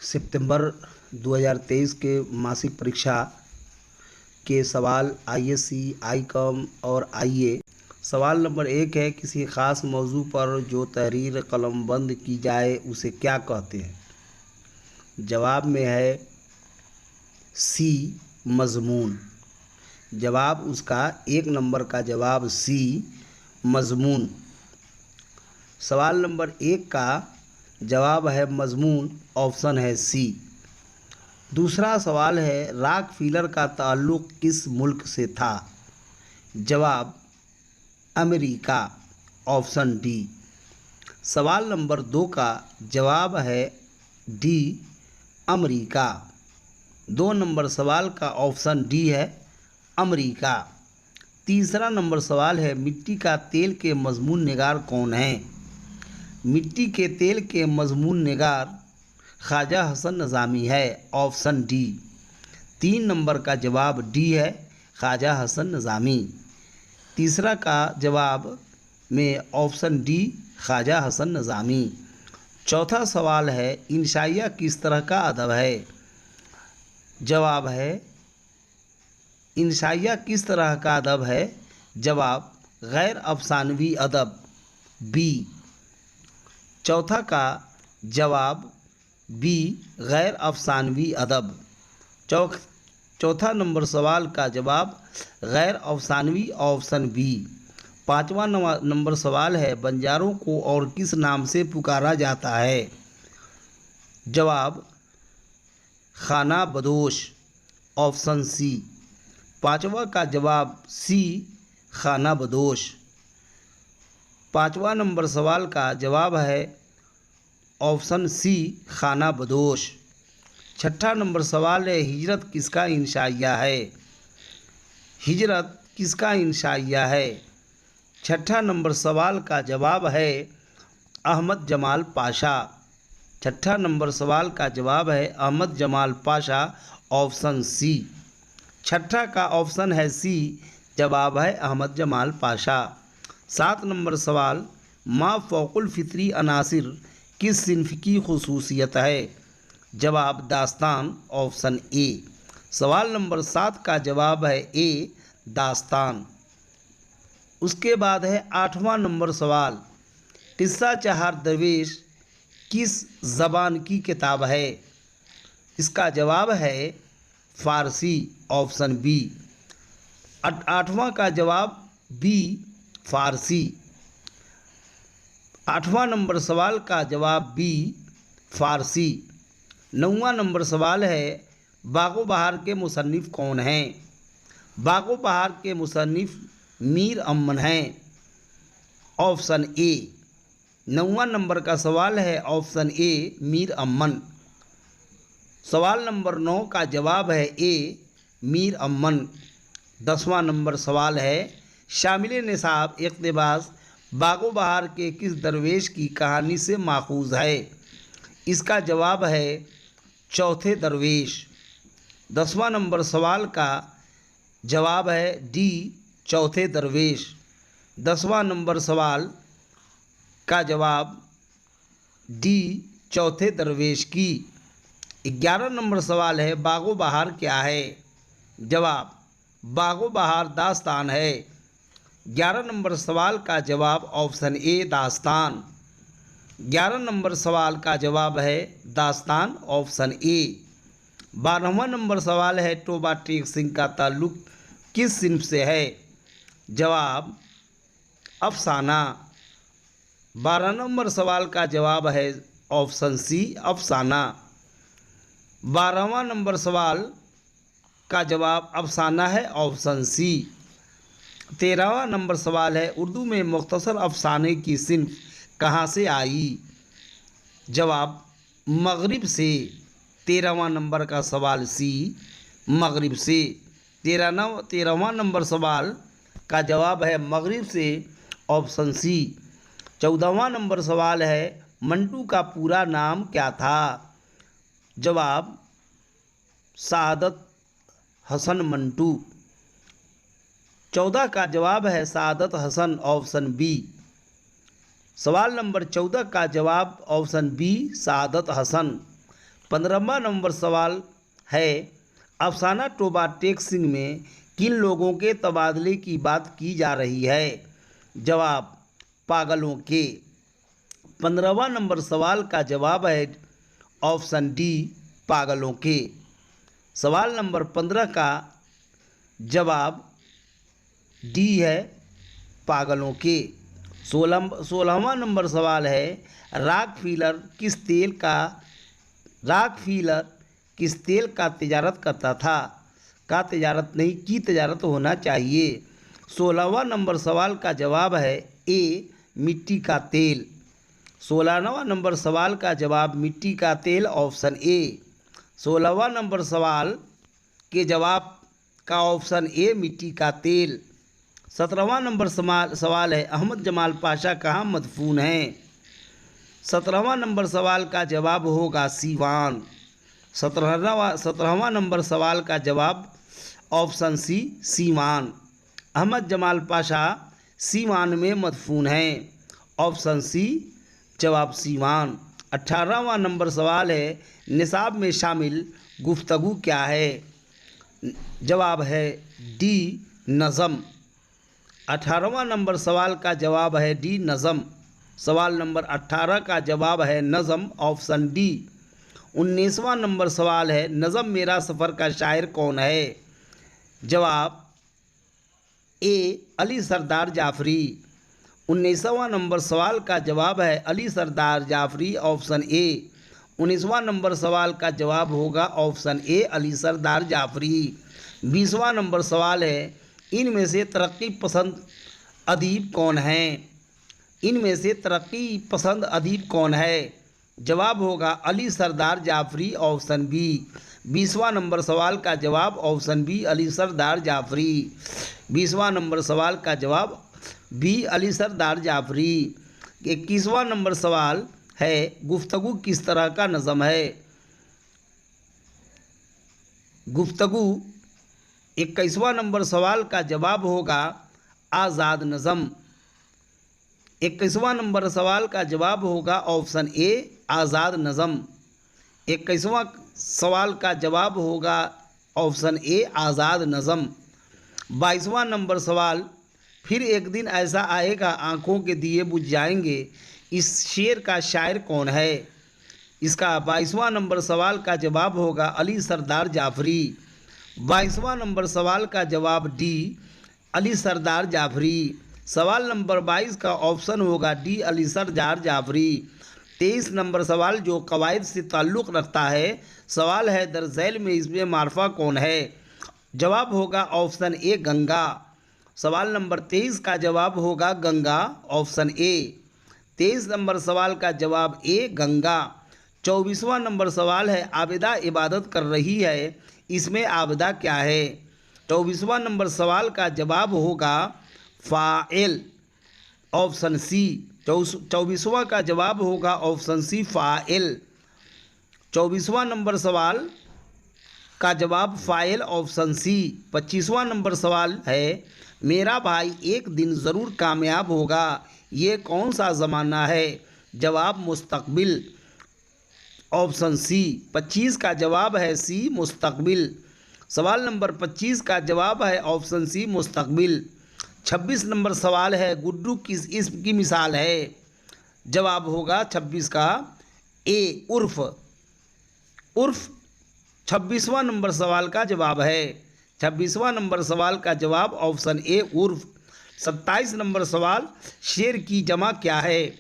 सितंबर 2023 के मासिक परीक्षा के सवाल आईएससी, आईकॉम और आईए। सवाल नंबर 1 है, किसी ख़ास मौजू पर जो तहरीर कलमबंद की जाए उसे क्या कहते हैं? जवाब में है सी, मज़मून। जवाब उसका 1 नंबर का जवाब सी, मज़मून। सवाल नंबर 1 का जवाब है मज़मून, ऑप्शन है सी। दूसरा सवाल है, रॉकफेलर का ताल्लुक़ किस मुल्क से था? जवाब अमेरिका, ऑप्शन डी। सवाल नंबर 2 का जवाब है डी, अमेरिका। 2 नंबर सवाल का ऑप्शन डी है अमेरिका। तीसरा नंबर सवाल है, मिट्टी का तेल के मज़मून निगार कौन हैं? मिट्टी के तेल के मज़मून निगार ख्वाजा हसन निज़ामी है, ऑप्शन डी। 3 नंबर का जवाब डी है, ख्वाजा हसन निज़ामी। तीसरा का जवाब में ऑप्शन डी, ख्वाजा हसन निज़ामी। चौथा सवाल है, इंशाइया किस तरह का अदब है? जवाब है इंशाइया किस तरह का अदब है? जवाब गैर अफसानवी अदब, बी। चौथा का जवाब बी, गैर अफसानवी अदब। चौथा नंबर सवाल का जवाब गैर अफसानवी, ऑप्शन बी। 5वां नंबर सवाल है, बंजारों को और किस नाम से पुकारा जाता है? जवाब खाना बदोश, ऑप्शन सी। 5वां का जवाब सी, खाना बदोश। 5वां नंबर सवाल का जवाब है ऑप्शन सी, खाना बदोश। 6ठा नंबर सवाल है, हिजरत किसका इंशाइया है? हिजरत किसका इंशाइया है? 6ठा नंबर सवाल का जवाब है अहमद जमाल पाशा। 6ठा नंबर सवाल का जवाब है अहमद जमाल पाशा, ऑप्शन सी। 6ठा का ऑप्शन है सी, जवाब है अहमद जमाल पाशा। 7 नंबर सवाल, मा फ़ौकुल फ़ितरी अनासिर किस सिन्फ़ की खुसूसियत है? जवाब दास्तान, ऑप्शन ए। सवाल नंबर 7 का जवाब है ए, दास्तान। उसके बाद है 8वां नंबर सवाल, किस्सा चहार दरवेश किस ज़बान की किताब है? इसका जवाब है फ़ारसी, ऑप्शन बी। 8वां का जवाब बी, फ़ारसी। 8वां नंबर सवाल का जवाब बी, फ़ारसी। 9वां नंबर सवाल है, बागो बहार के मुसन्निफ़ कौन हैं? बागो बहार के मुसन्निफ़ मीर अमन हैं, ऑप्शन ए। 9वां नंबर का सवाल है ऑप्शन ए, मीर अमन। सवाल नंबर 9 का जवाब है ए, मीर अमन। 10वां नंबर सवाल है, शामिल निसाब इक़्तिबास बागो बहार के किस दरवेश की कहानी से माखूज़ है? इसका जवाब है चौथे दरवेश। 10वां नंबर सवाल का जवाब है डी, चौथे दरवेश। 10वां नंबर सवाल का जवाब डी, चौथे दरवेश की। 11 नंबर सवाल है, बागो बहार क्या है? जवाब बागो बहार दास्तान है। 11 नंबर सवाल का जवाब ऑप्शन ए, दास्तान। 11 नंबर सवाल का जवाब है दास्तान, ऑप्शन ए। 12वां नंबर सवाल है, टोबा टेक सिंह का ताल्लुक़ किस सिन्फ़ से है? जवाब अफसाना। 12 नंबर सवाल का जवाब है ऑप्शन सी, अफसाना। 12वां नंबर सवाल का जवाब अफसाना है, ऑप्शन सी। 13वां नंबर सवाल है, उर्दू में मुख्तसर अफसाने की सिन्फ़ कहाँ से आई? जवाब मगरिब से। 13वां नंबर का सवाल सी, मगरिब से। 13वां नंबर सवाल का जवाब है मगरिब से, ऑप्शन सी। 14वां नंबर सवाल है, मंटू का पूरा नाम क्या था? जवाब सआदत हसन मंटू। 14 का जवाब है सआदत हसन, ऑप्शन बी। सवाल नंबर 14 का जवाब option B, Saadat Hasan. 15वां number सवाल है अफसाना टोबा टेक्सिंग में किन लोगों के तबादले की बात की जा रही है? जवाब पागलों के। 15वां नंबर सवाल का जवाब है ऑप्शन डी पागलों के। सवाल नंबर 15 का जवाब डी है पागलों के। 16वां नंबर सवाल है रॉकफीलर किस तेल का तिजारत करता था? का तिजारत नहीं, की तिजारत होना चाहिए। 16वां नंबर सवाल का जवाब है ए मिट्टी का तेल। 16वां नंबर सवाल का जवाब मिट्टी का तेल ऑप्शन ए। 16वां नंबर सवाल के जवाब का ऑप्शन ए मिट्टी का तेल। 17वां नंबर सवाल है अहमद जमाल पाशा कहाँ मदफून हैं? 17वां नंबर सवाल का जवाब होगा सीवान। 17वां नंबर सवाल का जवाब ऑप्शन सी सीवान। अहमद जमाल पाशा सीवान में मदफून हैं। ऑप्शन सी जवाब सीवान। 18वां नंबर सवाल है निसाब में शामिल गुफ्तगू क्या है? जवाब है डी नज़म। 18वां नंबर सवाल का जवाब है डी नज़म। सवाल नंबर 18 का जवाब है नज़म ऑप्शन डी। 19वां नंबर सवाल है नज़म मेरा सफ़र का शायर कौन है? जवाब ए अली सरदार जाफरी। 19वां नंबर सवाल का जवाब है अली सरदार जाफरी ऑप्शन ए। 19वां नंबर सवाल का जवाब होगा ऑप्शन ए अली सरदार जाफरी। 20वां नंबर सवाल है इनमें से तरक्की पसंद अदीब कौन है? इनमें से तरक्की पसंद अदीब कौन है? जवाब होगा Ali Sardar Jafri option B. 20वां number सवाल का जवाब ऑप्शन बी अली सरदार जाफरी। 20वां नंबर सवाल का जवाब बी अली सरदार जाफरी। 21वां नंबर सवाल है गुफ्तगू किस तरह का नज़म है? गुफ्तगू 21वां नंबर सवाल का जवाब होगा आज़ाद नज़म। 21वां नंबर सवाल का जवाब होगा ऑप्शन ए आज़ाद नज़म। 21वां सवाल का जवाब होगा ऑप्शन ए आज़ाद नज़म। 22वां नंबर सवाल फिर एक दिन ऐसा आएगा आँखों के दिए बुझ जाएंगे इस शेर का शायर कौन है? इसका 22वां नंबर सवाल का जवाब होगा अली सरदार जाफरी। 22वां नंबर सवाल का जवाब डी अली सरदार जाफरी। सवाल नंबर 22 का ऑप्शन होगा डी अली सरदार जाफरी। 23 नंबर सवाल जो कवायद से ताल्लुक़ रखता है सवाल है दरज़ैल में इसमें मारफा कौन है? जवाब होगा ऑप्शन ए गंगा। सवाल नंबर 23 का जवाब होगा गंगा ऑप्शन ए। 23 नंबर सवाल का जवाब ए गंगा। 24वां नंबर सवाल है आबिदा इबादत कर रही है इसमें आबिदा क्या है? 24वां नंबर सवाल का जवाब होगा फ़ाइल ऑप्शन सी। 24वां का जवाब होगा ऑप्शन सी फ़ाइल। 24वां नंबर सवाल का जवाब फ़ाइल ऑप्शन सी। 25वां नंबर सवाल है मेरा भाई एक दिन ज़रूर कामयाब होगा ये कौन सा ज़माना है? जवाब मुस्तकबिल ऑप्शन सी। 25 का जवाब है सी मुस्तकबिल। सवाल नंबर 25 का जवाब है ऑप्शन सी मुस्तकबिल। 26 नंबर सवाल है गुड्डू किस इस्म की मिसाल है? जवाब होगा 26 का ए उर्फ। उर्फ 26वां नंबर सवाल का जवाब है। 26वां नंबर सवाल का जवाब ऑप्शन ए उर्फ। 27 नंबर सवाल शेर की जमा क्या है?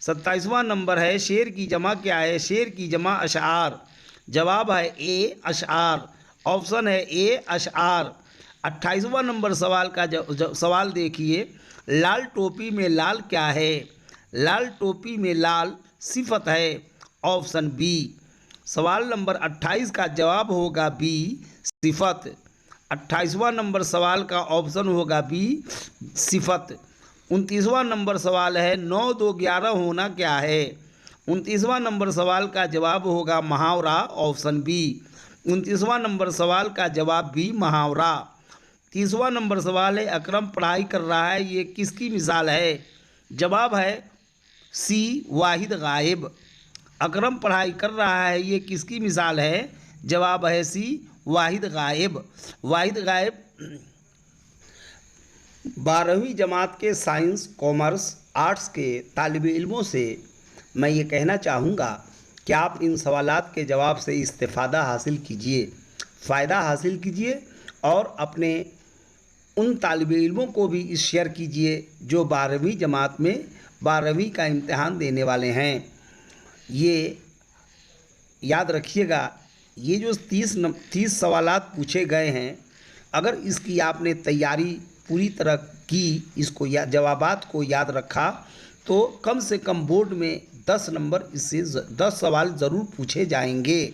27वां नंबर है शेर की जमा क्या है? शेर की जमा अशआर। जवाब है ए अशआर। ऑप्शन है ए अशआर। 28वां नंबर सवाल का सवाल देखिए लाल टोपी में लाल क्या है? लाल टोपी में लाल सिफत है ऑप्शन बी। सवाल नंबर 28 का जवाब होगा बी सिफत। 28वां नंबर सवाल का ऑप्शन होगा बी सिफत। 29वां नंबर सवाल है 9 2 11 होना क्या है? 29वां नंबर सवाल का जवाब होगा मुहावरा ऑप्शन बी। 29वां नंबर सवाल का जवाब बी मुहावरा। 30वां नंबर सवाल है अकरम पढ़ाई कर रहा है ये किसकी मिसाल है? जवाब है सी वाहिद गायब। अकरम पढ़ाई कर रहा है, ये किसकी मिसाल है? जवाब है सी, वाहिद गायब। वाहिद गायब 12वीं जमात के साइंस, कॉमर्स, आर्ट्स के तालिब इल्मों से मैं ये कहना चाहूँगा कि आप इन सवालात के जवाब से इस्तेफ़ादा हासिल कीजिए, फ़ायदा हासिल कीजिए और अपने उन तालिब इल्मों को भी इस शेयर कीजिए जो 12वीं जमात में 12वीं का इम्तिहान देने वाले हैं। ये याद रखिएगा, ये जो 30 सवालात पूछे गए हैं, अगर इसकी आपने तैयारी पूरी तरह की, इसको जवाबात को याद रखा, तो कम से कम बोर्ड में 10 नंबर इससे 10 सवाल ज़रूर पूछे जाएंगे।